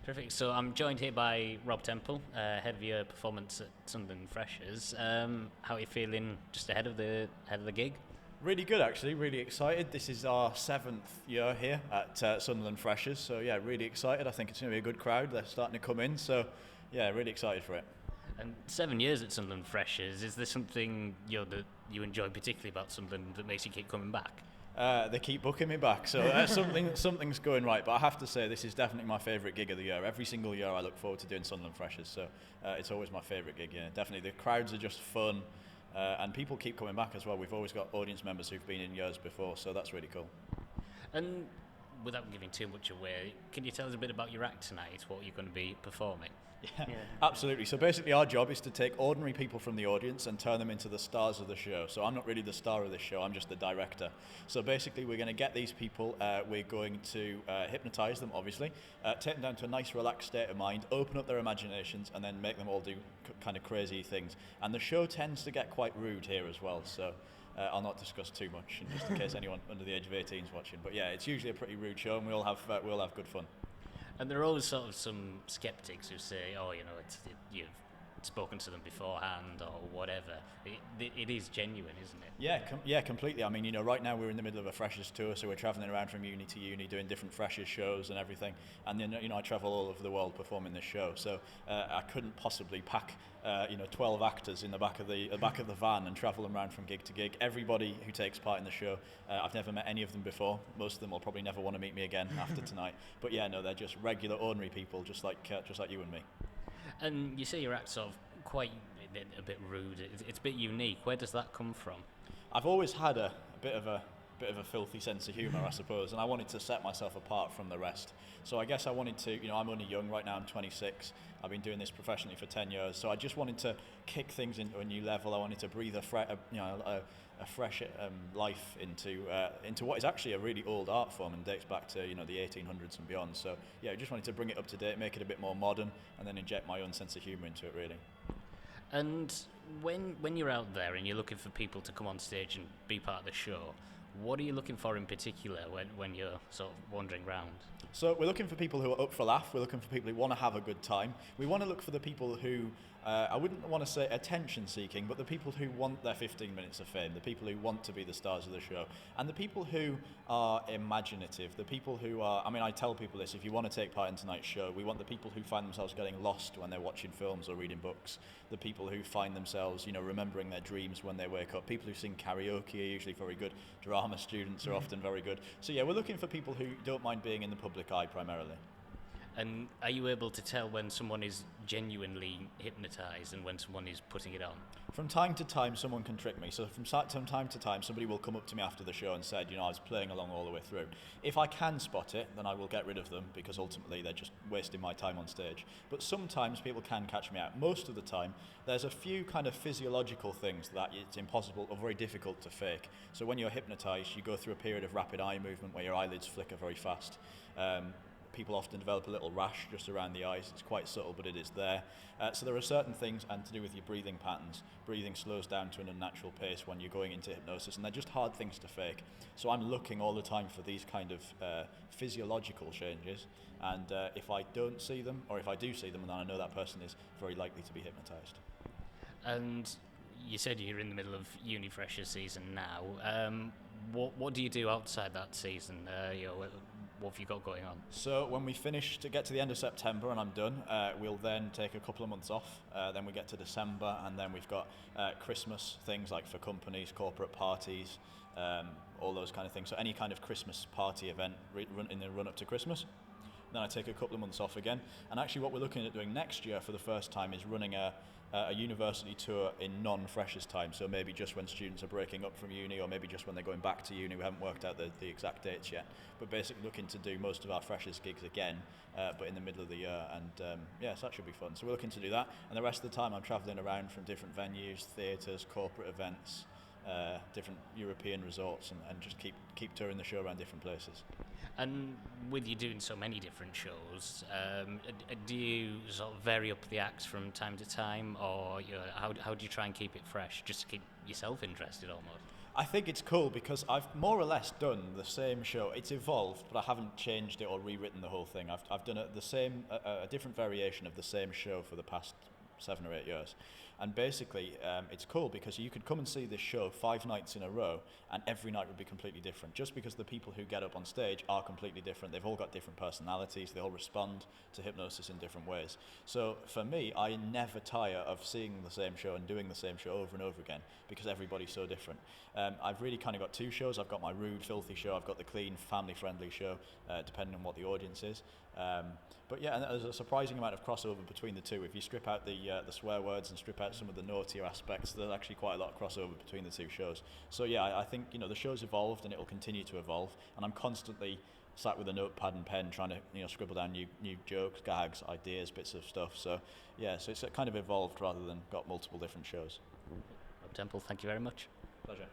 Perfect. So I'm joined here by Rob Temple, head of your performance at Sunderland Freshers. How are you feeling just ahead of the gig? Really good, actually. Really excited. This is our 7th year here at Sunderland Freshers. So, yeah, really excited. I think it's going to be a good crowd. They're starting to come in. So, yeah, really excited for it. And 7 years at Sunderland Freshers, is there something that you enjoy particularly about Sunderland that makes you keep coming back? They keep booking me back, so something's going right. But I have to say, this is definitely my favourite gig of the year. Every single year, I look forward to doing Sunderland Freshers, so it's always my favourite gig. Yeah, definitely. The crowds are just fun, and people keep coming back as well. We've always got audience members who've been in years before, so that's really cool. And without giving too much away, can you tell us a bit about your act tonight? What you're going to be performing? Yeah, absolutely. So basically our job is to take ordinary people from the audience and turn them into the stars of the show. So I'm not really the star of this show, I'm just the director. So basically we're going to get these people, we're going to hypnotize them, obviously, take them down to a nice relaxed state of mind, open up their imaginations, and then make them all do kind of crazy things. And the show tends to get quite rude here as well, so I'll not discuss too much, just in case anyone under the age of 18 is watching. But yeah, it's usually a pretty rude show, and we'll have good fun. And there are always sort of some skeptics who say, you've spoken to them beforehand or whatever. It is genuine, isn't it? Yeah, completely. I mean, right now we're in the middle of a Freshers tour, so we're travelling around from uni to uni doing different Freshers shows and everything. And then, I travel all over the world performing this show, so I couldn't possibly pack 12 actors in the back of the van and travel them around from gig to gig. Everybody who takes part in the show, I've never met any of them before. Most of them will probably never want to meet me again after tonight. But yeah, no, they're just regular, ordinary people, just like you and me. And you say your act's sort of quite a bit rude. It's a bit unique. Where does that come from? I've always had a bit of a filthy sense of humour, I suppose, and I wanted to set myself apart from the rest. So I guess I wanted to, I'm only young right now, I'm 26, I've been doing this professionally for 10 years, so I just wanted to kick things into a new level. I wanted to breathe a fresh life into what is actually a really old art form and dates back to the 1800s and beyond. So yeah, I just wanted to bring it up to date, make it a bit more modern, and then inject my own sense of humour into it, really. And when you're out there and you're looking for people to come on stage and be part of the show, what are you looking for in particular when you're sort of wandering around? So we're looking for people who are up for a laugh. We're looking for people who want to have a good time. We want to look for the people who, I wouldn't want to say attention-seeking, but the people who want their 15 minutes of fame, the people who want to be the stars of the show, and the people who are imaginative, the people who are, I tell people this, if you want to take part in tonight's show, we want the people who find themselves getting lost when they're watching films or reading books, the people who find themselves, remembering their dreams when they wake up, people who sing karaoke are usually very good, drama students are often very good. So yeah, we're looking for people who don't mind being in the public eye primarily. And are you able to tell when someone is genuinely hypnotized and when someone is putting it on? From time to time, someone can trick me. So from time to time, somebody will come up to me after the show and said, I was playing along all the way through. If I can spot it, then I will get rid of them because ultimately they're just wasting my time on stage. But sometimes people can catch me out. Most of the time, there's a few kind of physiological things that it's impossible or very difficult to fake. So when you're hypnotized, you go through a period of rapid eye movement where your eyelids flicker very fast. People often develop a little rash just around the eyes. It's quite subtle, but it is there. So there are certain things, and to do with your breathing patterns. Breathing slows down to an unnatural pace when you're going into hypnosis, and they're just hard things to fake. So I'm looking all the time for these kind of physiological changes, and if I don't see them, or if I do see them, then I know that person is very likely to be hypnotized. And you said you're in the middle of uni freshers season now. What do you do outside that season? What have you got going on? So when we finish to get to the end of September and I'm done, we'll then take a couple of months off. Then we get to December, and then we've got Christmas things like for companies, corporate parties, all those kind of things. So any kind of Christmas party event in the run up to Christmas. Then I take a couple of months off again. And actually what we're looking at doing next year for the first time is running a university tour in non-freshers time, so maybe just when students are breaking up from uni, or maybe just when they're going back to uni. We haven't worked out the exact dates yet, but basically looking to do most of our freshers gigs again, but in the middle of the year, and so that should be fun. So we're looking to do that, and the rest of the time I'm travelling around from different venues, theatres, corporate events, different European resorts, and just keep touring the show around different places. And with you doing so many different shows, do you sort of vary up the acts from time to time, or how do you try and keep it fresh, just to keep yourself interested almost? I think it's cool because I've more or less done the same show. It's evolved, but I haven't changed it or rewritten the whole thing. I've done a different variation of the same show for the past 7 or 8 years. And basically, it's cool because you could come and see this show 5 nights in a row, and every night would be completely different. Just because the people who get up on stage are completely different. They've all got different personalities. They all respond to hypnosis in different ways. So for me, I never tire of seeing the same show and doing the same show over and over again because everybody's so different. I've really kind of got 2 shows. I've got my rude, filthy show. I've got the clean, family-friendly show, depending on what the audience is. But yeah, and there's a surprising amount of crossover between the two. If you strip out the swear words and strip out some of the naughtier aspects, there's actually quite a lot of crossover between the 2 shows. So yeah, I think the show's evolved and it will continue to evolve. And I'm constantly sat with a notepad and pen trying to scribble down new jokes, gags, ideas, bits of stuff. So yeah, so it's kind of evolved rather than got multiple different shows. Rob Temple, thank you very much. Pleasure.